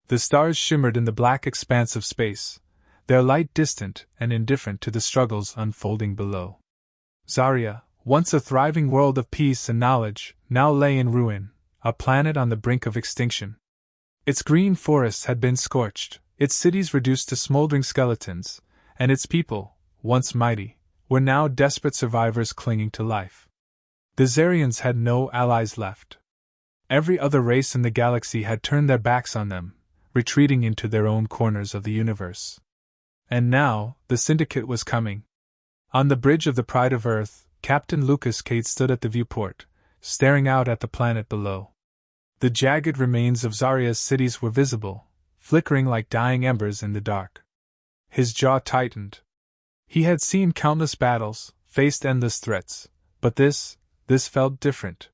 The stars shimmered in the black expanse of space, their light distant and indifferent to the struggles unfolding below. Zarya, once a thriving world of peace and knowledge, now lay in ruin, a planet on the brink of extinction. Its green forests had been scorched, its cities reduced to smoldering skeletons, and its people, once mighty, were now desperate survivors clinging to life. The Zarians had no allies left. Every other race in the galaxy had turned their backs on them, retreating into their own corners of the universe. And now, the Syndicate was coming. On the bridge of the Pride of Earth, Captain Lucas Cade stood at the viewport, staring out at the planet below. The jagged remains of Zarya's cities were visible, flickering like dying embers in the dark. His jaw tightened. He had seen countless battles, faced endless threats, but this felt different.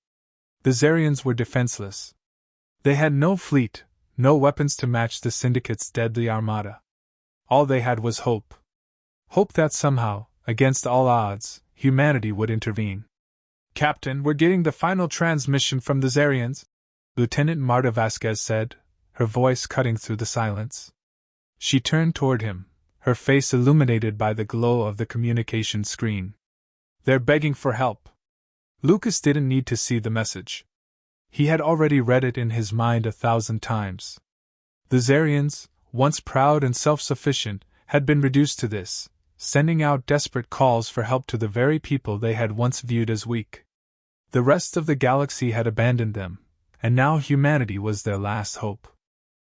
The Zarians were defenseless. They had no fleet, no weapons to match the Syndicate's deadly armada. All they had was hope. Hope that somehow, against all odds, humanity would intervene. "Captain, we're getting the final transmission from the Zarians," Lieutenant Marta Vasquez said, her voice cutting through the silence. She turned toward him, her face illuminated by the glow of the communication screen. "They're begging for help." Lucas didn't need to see the message. He had already read it in his mind 1,000 times. The Zarians, once proud and self-sufficient, had been reduced to this, sending out desperate calls for help to the very people they had once viewed as weak. The rest of the galaxy had abandoned them, and now humanity was their last hope.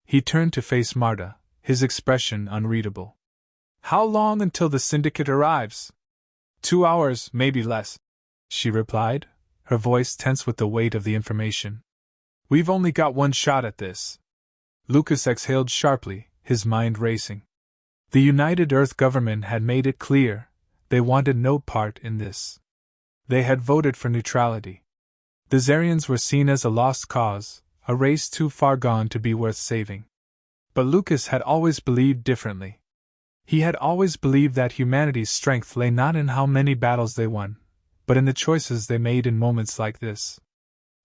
He turned to face Marta, his expression unreadable. "How long until the Syndicate arrives?" 2 hours, maybe less," she replied, her voice tense with the weight of the information. "We've only got one shot at this." Lucas exhaled sharply, his mind racing. The United Earth government had made it clear, they wanted no part in this. They had voted for neutrality. The Zarians were seen as a lost cause, a race too far gone to be worth saving. But Lucas had always believed differently. He had always believed that humanity's strength lay not in how many battles they won, but in the choices they made in moments like this.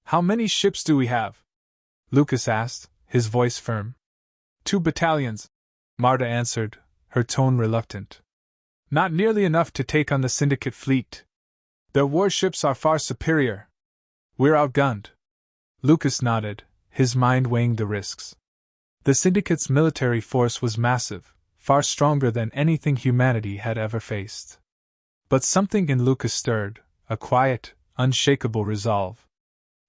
"How many ships do we have?" Lucas asked, his voice firm. 2 battalions, Marta answered, her tone reluctant. "Not nearly enough to take on the Syndicate fleet. Their warships are far superior. We're outgunned." Lucas nodded, his mind weighing the risks. The Syndicate's military force was massive, far stronger than anything humanity had ever faced. But something in Lucas stirred, a quiet, unshakable resolve.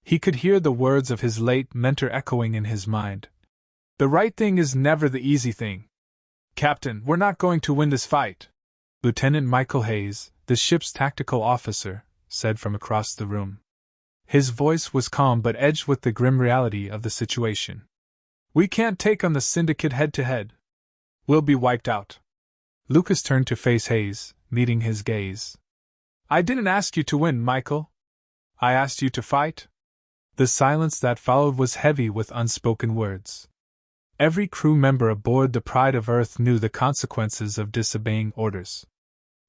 He could hear the words of his late mentor echoing in his mind. "The right thing is never the easy thing. Captain, we're not going to win this fight," Lieutenant Michael Hayes, the ship's tactical officer, said from across the room. His voice was calm but edged with the grim reality of the situation. "We can't take on the Syndicate head-to-head. We'll be wiped out." Lucas turned to face Hayes, meeting his gaze. "I didn't ask you to win, Michael. I asked you to fight." The silence that followed was heavy with unspoken words. Every crew member aboard the Pride of Earth knew the consequences of disobeying orders.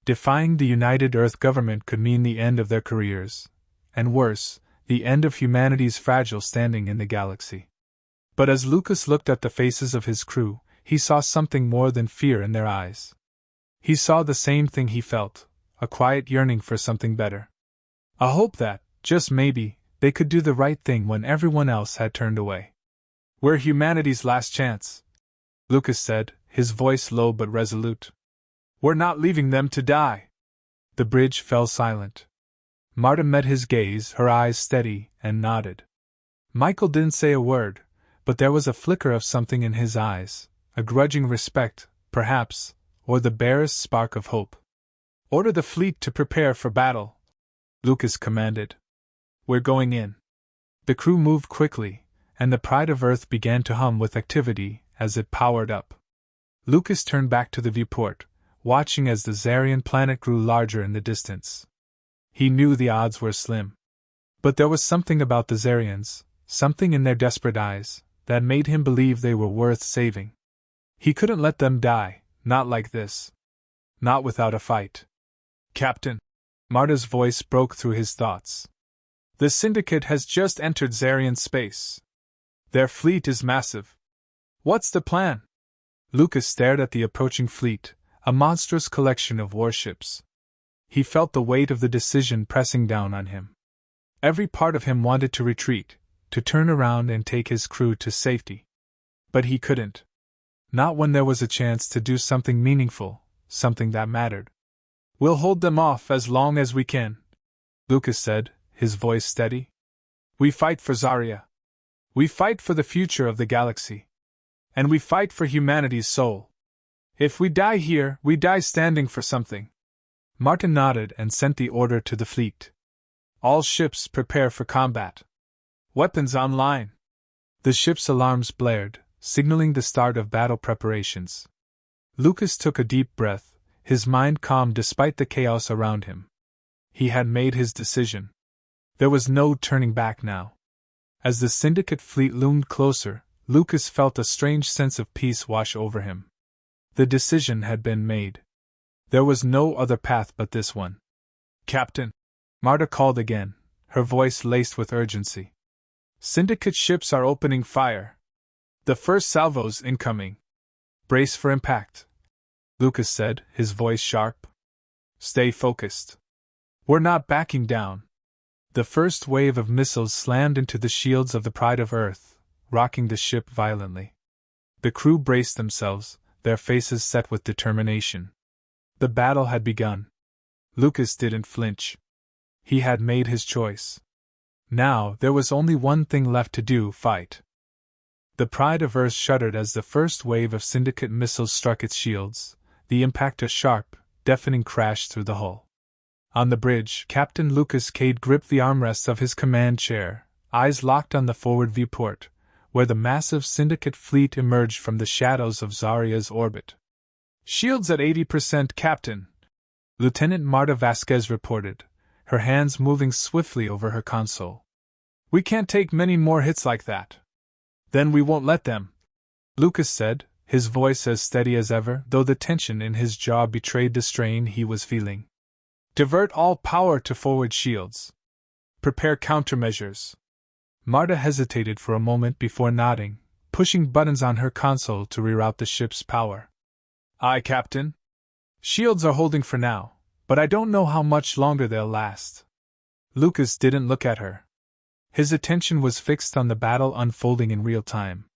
Defying the United Earth government could mean the end of their careers, and worse, the end of humanity's fragile standing in the galaxy. But as Lucas looked at the faces of his crew, he saw something more than fear in their eyes. He saw the same thing he felt, a quiet yearning for something better. A hope that, just maybe, they could do the right thing when everyone else had turned away. "We're humanity's last chance," Lucas said, his voice low but resolute. "We're not leaving them to die." The bridge fell silent. Marta met his gaze, her eyes steady, and nodded. Michael didn't say a word, but there was a flicker of something in his eyes, a grudging respect, perhaps, or the barest spark of hope. "Order the fleet to prepare for battle," Lucas commanded. "We're going in." The crew moved quickly, and the Pride of Earth began to hum with activity as it powered up. Lucas turned back to the viewport, watching as the Zarian planet grew larger in the distance. He knew the odds were slim. But there was something about the Zarians, something in their desperate eyes, that made him believe they were worth saving. He couldn't let them die, not like this. Not without a fight. "Captain," Marta's voice broke through his thoughts. "The Syndicate has just entered Zarian space. Their fleet is massive. What's the plan? Lucas stared at the approaching fleet, a monstrous collection of warships. He felt the weight of the decision pressing down on him. Every part of him wanted to retreat, to turn around and take his crew to safety. But he couldn't. Not when there was a chance to do something meaningful, something that mattered. We'll hold them off as long as we can, Lucas said, his voice steady. We fight for Zarya. We fight for the future of the galaxy. And we fight for humanity's soul. If we die here, we die standing for something. Martin nodded and sent the order to the fleet. All ships prepare for combat. Weapons online. The ship's alarms blared, signaling the start of battle preparations. Lucas took a deep breath, his mind calm despite the chaos around him. He had made his decision. There was no turning back now. As the Syndicate fleet loomed closer, Lucas felt a strange sense of peace wash over him. The decision had been made. There was no other path but this one. Captain! Marta called again, her voice laced with urgency. Syndicate ships are opening fire. The first salvos incoming. Brace for impact, Lucas said, his voice sharp. Stay focused. We're not backing down. The first wave of missiles slammed into the shields of the Pride of Earth, rocking the ship violently. The crew braced themselves, their faces set with determination. The battle had begun. Lucas didn't flinch. He had made his choice. Now there was only one thing left to do: fight. The Pride of Earth shuddered as the first wave of Syndicate missiles struck its shields, the impact a sharp, deafening crash through the hull. On the bridge, Captain Lucas Cade gripped the armrests of his command chair, eyes locked on the forward viewport, where the massive Syndicate fleet emerged from the shadows of Zarya's orbit. Shields at 80%, Captain, Lieutenant Marta Vasquez reported, her hands moving swiftly over her console. We can't take many more hits like that. Then we won't let them, Lucas said, his voice as steady as ever, though the tension in his jaw betrayed the strain he was feeling. Divert all power to forward shields. Prepare countermeasures. Marta hesitated for a moment before nodding, pushing buttons on her console to reroute the ship's power. Aye, Captain. Shields are holding for now, but I don't know how much longer they'll last. Lucas didn't look at her. His attention was fixed on the battle unfolding in real time.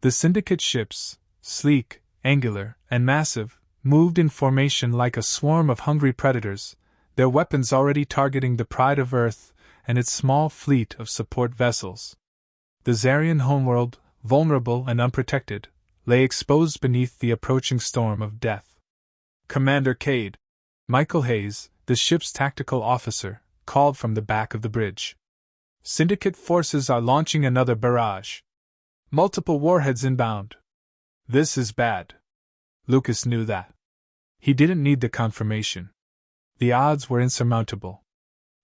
The Syndicate ships, sleek, angular, and massive, moved in formation like a swarm of hungry predators, their weapons already targeting the Pride of Earth and its small fleet of support vessels. The Zarian homeworld, vulnerable and unprotected, lay exposed beneath the approaching storm of death. Commander Cade, Michael Hayes, the ship's tactical officer, called from the back of the bridge. Syndicate forces are launching another barrage. Multiple warheads inbound. This is bad. Lucas knew that. He didn't need the confirmation. The odds were insurmountable.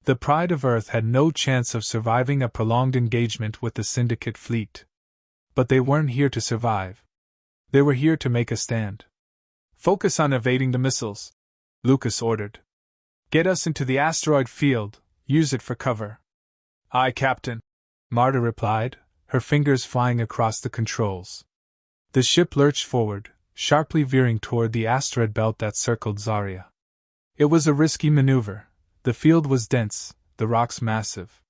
The Pride of Earth had no chance of surviving a prolonged engagement with the Syndicate fleet. But they weren't here to survive. They were here to make a stand. Focus on evading the missiles, Lucas ordered. Get us into the asteroid field, use it for cover. Aye, Captain, Marta replied, her fingers flying across the controls. The ship lurched forward, sharply veering toward the asteroid belt that circled Zarya. It was a risky maneuver. The field was dense, the rocks massive.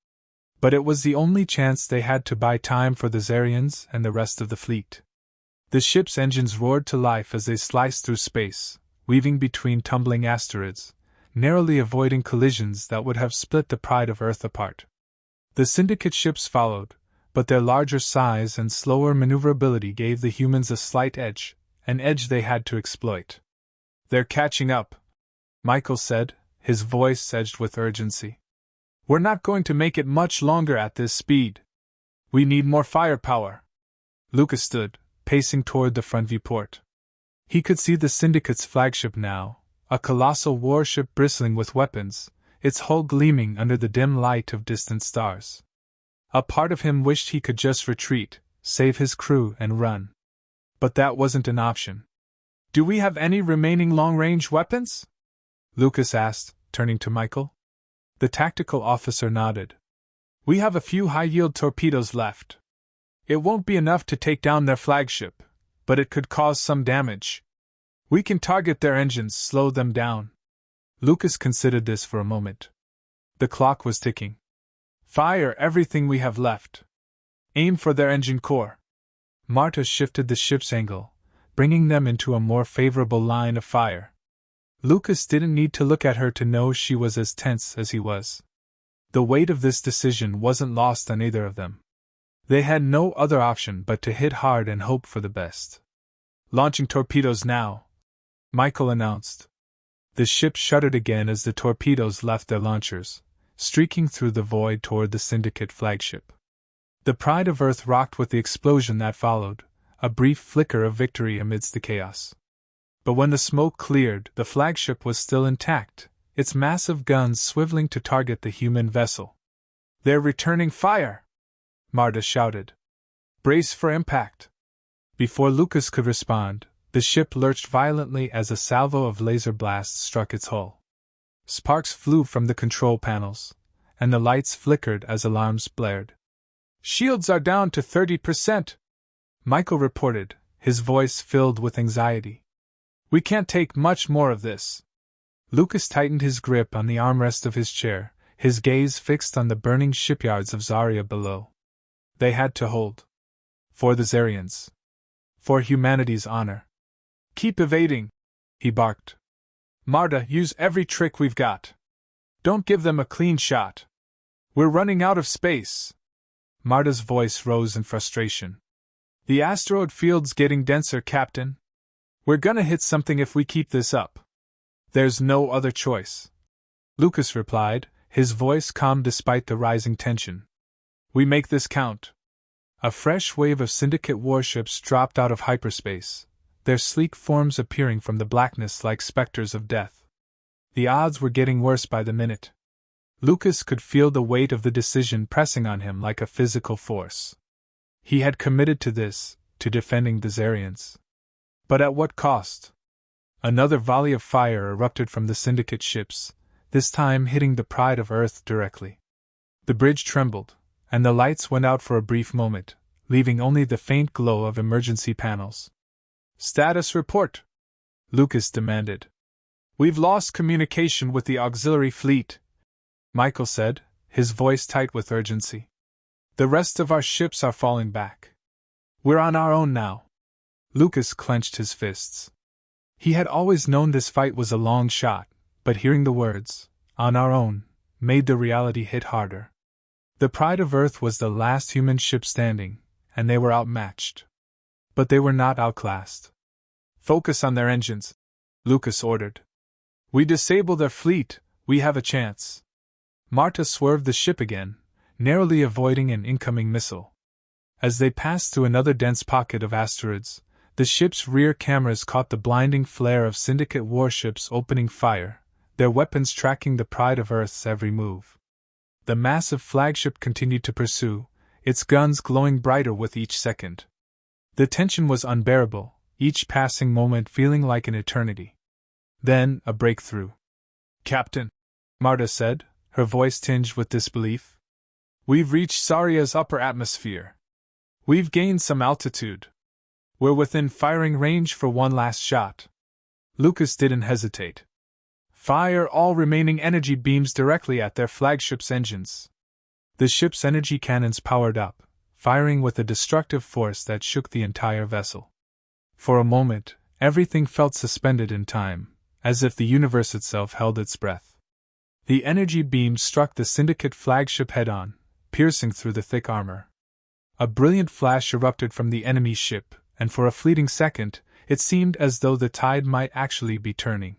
But it was the only chance they had to buy time for the Zarians and the rest of the fleet. The ship's engines roared to life as they sliced through space, weaving between tumbling asteroids, narrowly avoiding collisions that would have split the Pride of Earth apart. The Syndicate ships followed, but their larger size and slower maneuverability gave the humans a slight edge, an edge they had to exploit. They're catching up, Michael said, his voice edged with urgency. We're not going to make it much longer at this speed. We need more firepower. Lucas stood, pacing toward the front viewport. He could see the Syndicate's flagship now, a colossal warship bristling with weapons, its hull gleaming under the dim light of distant stars. A part of him wished he could just retreat, save his crew and run. But that wasn't an option. Do we have any remaining long-range weapons? Lucas asked, turning to Michael. The tactical officer nodded. We have a few high-yield torpedoes left. It won't be enough to take down their flagship, but it could cause some damage. We can target their engines, slow them down. Lucas considered this for a moment. The clock was ticking. Fire everything we have left. Aim for their engine core. Marta shifted the ship's angle, bringing them into a more favorable line of fire. Lucas didn't need to look at her to know she was as tense as he was. The weight of this decision wasn't lost on either of them. They had no other option but to hit hard and hope for the best. Launching torpedoes now, Michael announced. The ship shuddered again as the torpedoes left their launchers, streaking through the void toward the Syndicate flagship. The Pride of Earth rocked with the explosion that followed, a brief flicker of victory amidst the chaos. But when the smoke cleared, the flagship was still intact, its massive guns swiveling to target the human vessel. "They're returning fire!" Marta shouted. "Brace for impact!" Before Lucas could respond, the ship lurched violently as a salvo of laser blasts struck its hull. Sparks flew from the control panels, and the lights flickered as alarms blared. "Shields are down to 30%, Michael reported, his voice filled with anxiety. "We can't take much more of this." Lucas tightened his grip on the armrest of his chair, his gaze fixed on the burning shipyards of Zarya below. They had to hold. For the Zarians. For humanity's honor. "Keep evading," he barked. "Marta, use every trick we've got. Don't give them a clean shot. We're running out of space." Marta's voice rose in frustration. "The asteroid field's getting denser, Captain. We're gonna hit something if we keep this up." "There's no other choice," Lucas replied, his voice calm despite the rising tension. "We make this count." A fresh wave of Syndicate warships dropped out of hyperspace, their sleek forms appearing from the blackness like specters of death. The odds were getting worse by the minute. Lucas could feel the weight of the decision pressing on him like a physical force. He had committed to this, to defending the Zarians. But at what cost? Another volley of fire erupted from the Syndicate ships, this time hitting the Pride of Earth directly. The bridge trembled, and the lights went out for a brief moment, leaving only the faint glow of emergency panels. "Status report," Lucas demanded. "We've lost communication with the auxiliary fleet," Michael said, his voice tight with urgency. "The rest of our ships are falling back. We're on our own now." Lucas clenched his fists. He had always known this fight was a long shot, but hearing the words, "on our own," made the reality hit harder. The Pride of Earth was the last human ship standing, and they were outmatched. But they were not outclassed. "Focus on their engines," Lucas ordered. "We disable their fleet, we have a chance." Marta swerved the ship again, narrowly avoiding an incoming missile. As they passed through another dense pocket of asteroids, the ship's rear cameras caught the blinding flare of Syndicate warships opening fire, their weapons tracking the Pride of Earth's every move. The massive flagship continued to pursue, its guns glowing brighter with each second. The tension was unbearable, each passing moment feeling like an eternity. Then, a breakthrough. "Captain," Marta said, her voice tinged with disbelief. "We've reached Zarya's upper atmosphere. We've gained some altitude. We're within firing range for one last shot." Lucas didn't hesitate. "Fire all remaining energy beams directly at their flagship's engines." The ship's energy cannons powered up, firing with a destructive force that shook the entire vessel. For a moment, everything felt suspended in time, as if the universe itself held its breath. The energy beams struck the Syndicate flagship head-on, piercing through the thick armor. A brilliant flash erupted from the enemy ship, and for a fleeting second, it seemed as though the tide might actually be turning.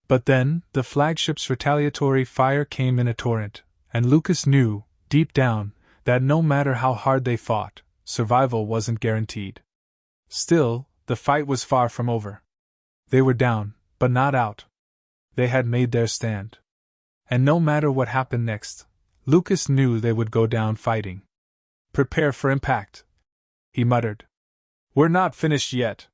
But then, the flagship's retaliatory fire came in a torrent, and Lucas knew, deep down, that no matter how hard they fought, survival wasn't guaranteed. Still, the fight was far from over. They were down, but not out. They had made their stand. And no matter what happened next, Lucas knew they would go down fighting. "Prepare for impact," he muttered. "We're not finished yet."